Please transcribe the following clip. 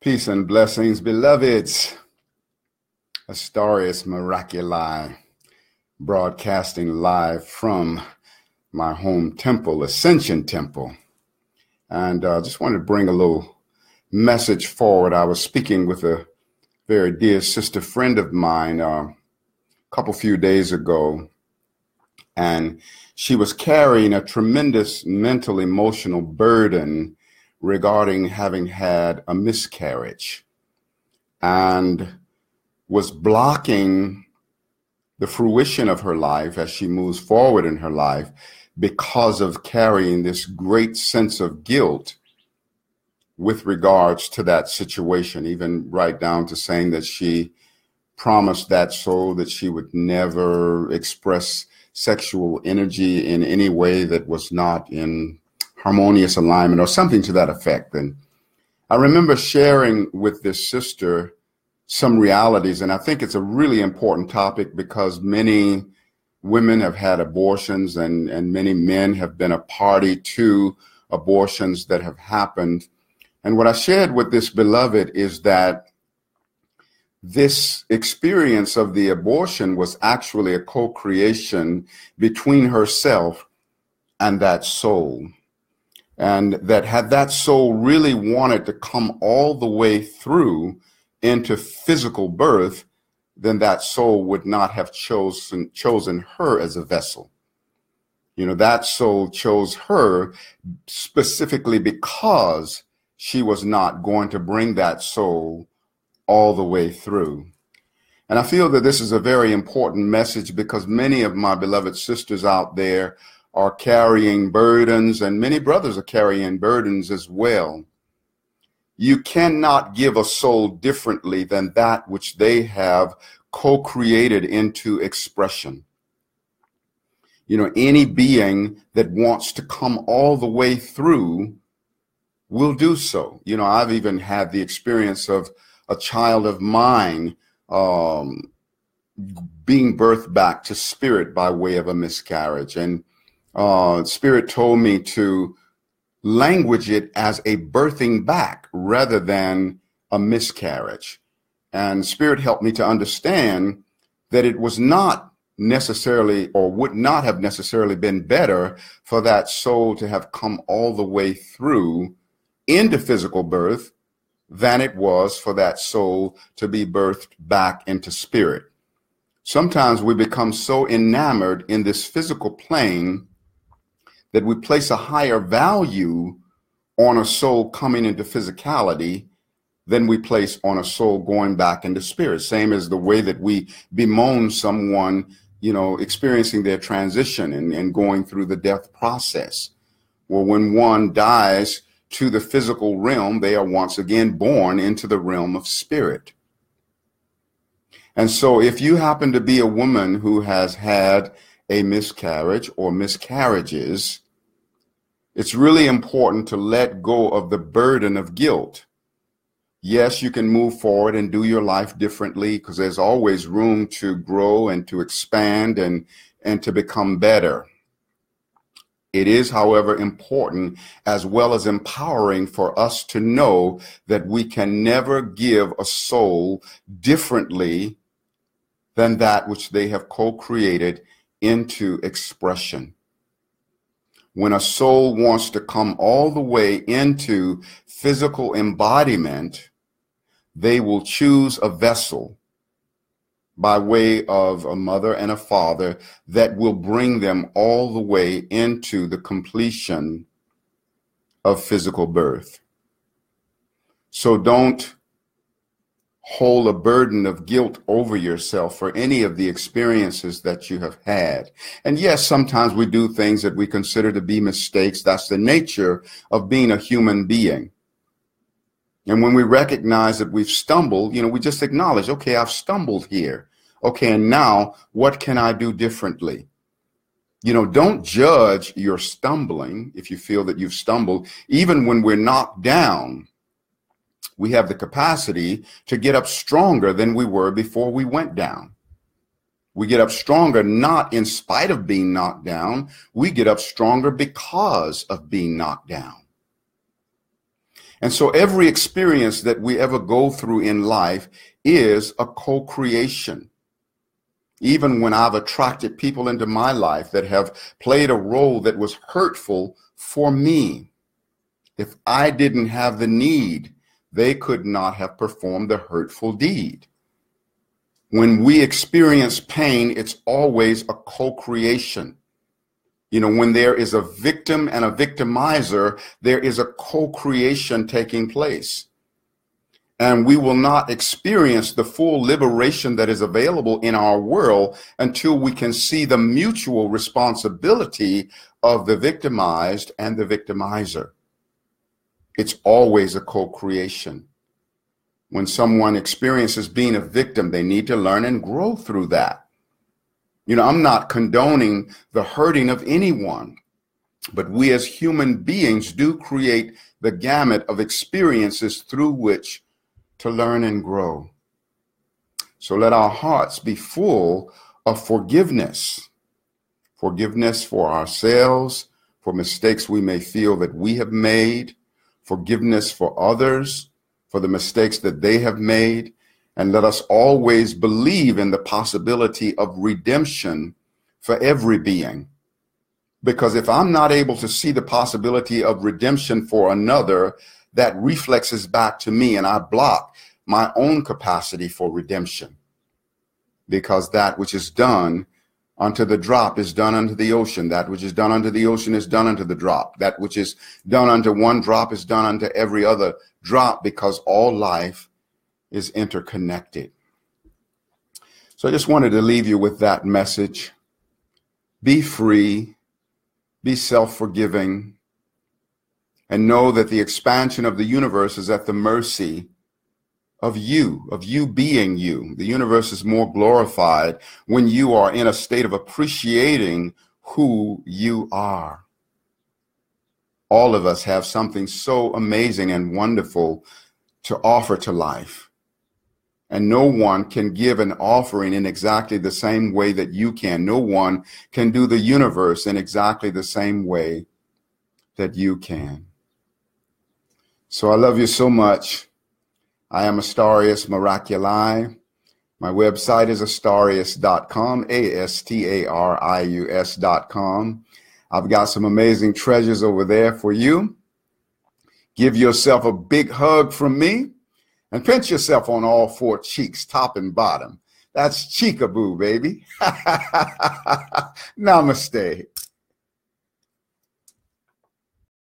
Peace and blessings, beloveds. Astarius Miraculi, broadcasting live from my home temple, Ascension Temple. And I just wanted to bring a little message forward. I was speaking with a very dear sister friend of mine a few days ago, and she was carrying a tremendous mental, emotional burden regarding having had a miscarriage and was blocking the fruition of her life as she moves forward in her life because of carrying this great sense of guilt with regards to that situation, even right down to saying that she promised that soul that she would never express sexual energy in any way that was not in harmonious alignment or something to that effect. And I remember sharing with this sister some realities, and I think it's a really important topic because many women have had abortions and many men have been a party to abortions that have happened. And what I shared with this beloved is that this experience of the abortion was actually a co-creation between herself and that soul. And that had that soul really wanted to come all the way through into physical birth, then that soul would not have chosen her as a vessel. You know, that soul chose her specifically because she was not going to bring that soul all the way through. And I feel that this is a very important message because many of my beloved sisters out there are carrying burdens, and many brothers are carrying burdens as well. You cannot give a soul differently than that which they have co-created into expression. You know, any being that wants to come all the way through will do so. You know, I've even had the experience of a child of mine being birthed back to spirit by way of a miscarriage. And Spirit told me to language it as a birthing back rather than a miscarriage. And Spirit helped me to understand that it was not necessarily or would not have necessarily been better for that soul to have come all the way through into physical birth than it was for that soul to be birthed back into spirit. Sometimes we become so enamored in this physical plane that we place a higher value on a soul coming into physicality than we place on a soul going back into spirit. Same as the way that we bemoan someone, you know, experiencing their transition and going through the death process. Well, when one dies to the physical realm, they are once again born into the realm of spirit. And so if you happen to be a woman who has had a miscarriage or miscarriages, it's really important to let go of the burden of guilt. Yes, you can move forward and do your life differently because there's always room to grow and to expand and to become better. It is, however, important as well as empowering for us to know that we can never give a soul differently than that which they have co-created into expression. When a soul wants to come all the way into physical embodiment, they will choose a vessel by way of a mother and a father that will bring them all the way into the completion of physical birth. So don't hold a burden of guilt over yourself for any of the experiences that you have had. And yes, sometimes we do things that we consider to be mistakes. That's the nature of being a human being. And when we recognize that we've stumbled, you know, we just acknowledge, okay, I've stumbled here. Okay, and now what can I do differently? You know, don't judge your stumbling if you feel that you've stumbled. Even when we're knocked down, we have the capacity to get up stronger than we were before we went down. We get up stronger not in spite of being knocked down. We get up stronger because of being knocked down. And so every experience that we ever go through in life is a co-creation. Even when I've attracted people into my life that have played a role that was hurtful for me, if I didn't have the need, they could not have performed the hurtful deed. When we experience pain, it's always a co-creation. You know, when there is a victim and a victimizer, there is a co-creation taking place. And we will not experience the full liberation that is available in our world until we can see the mutual responsibility of the victimized and the victimizer. It's always a co-creation. When someone experiences being a victim, they need to learn and grow through that. You know, I'm not condoning the hurting of anyone, but we as human beings do create the gamut of experiences through which to learn and grow. So let our hearts be full of forgiveness. Forgiveness for ourselves, for mistakes we may feel that we have made, forgiveness for others, for the mistakes that they have made, and let us always believe in the possibility of redemption for every being. Because if I'm not able to see the possibility of redemption for another, that reflexes back to me and I block my own capacity for redemption. Because that which is done unto the drop is done unto the ocean. That which is done unto the ocean is done unto the drop. That which is done unto one drop is done unto every other drop, because all life is interconnected. So I just wanted to leave you with that message. Be free, be self-forgiving, and know that the expansion of the universe is at the mercy of you being you. The universe is more glorified when you are in a state of appreciating who you are. All of us have something so amazing and wonderful to offer to life. And no one can give an offering in exactly the same way that you can. No one can do the universe in exactly the same way that you can. So I love you so much. I am Astarius Miraculi. My website is astarius.com, astarius.com. I've got some amazing treasures over there for you. Give yourself a big hug from me and pinch yourself on all four cheeks, top and bottom. That's cheekaboo, baby. Namaste.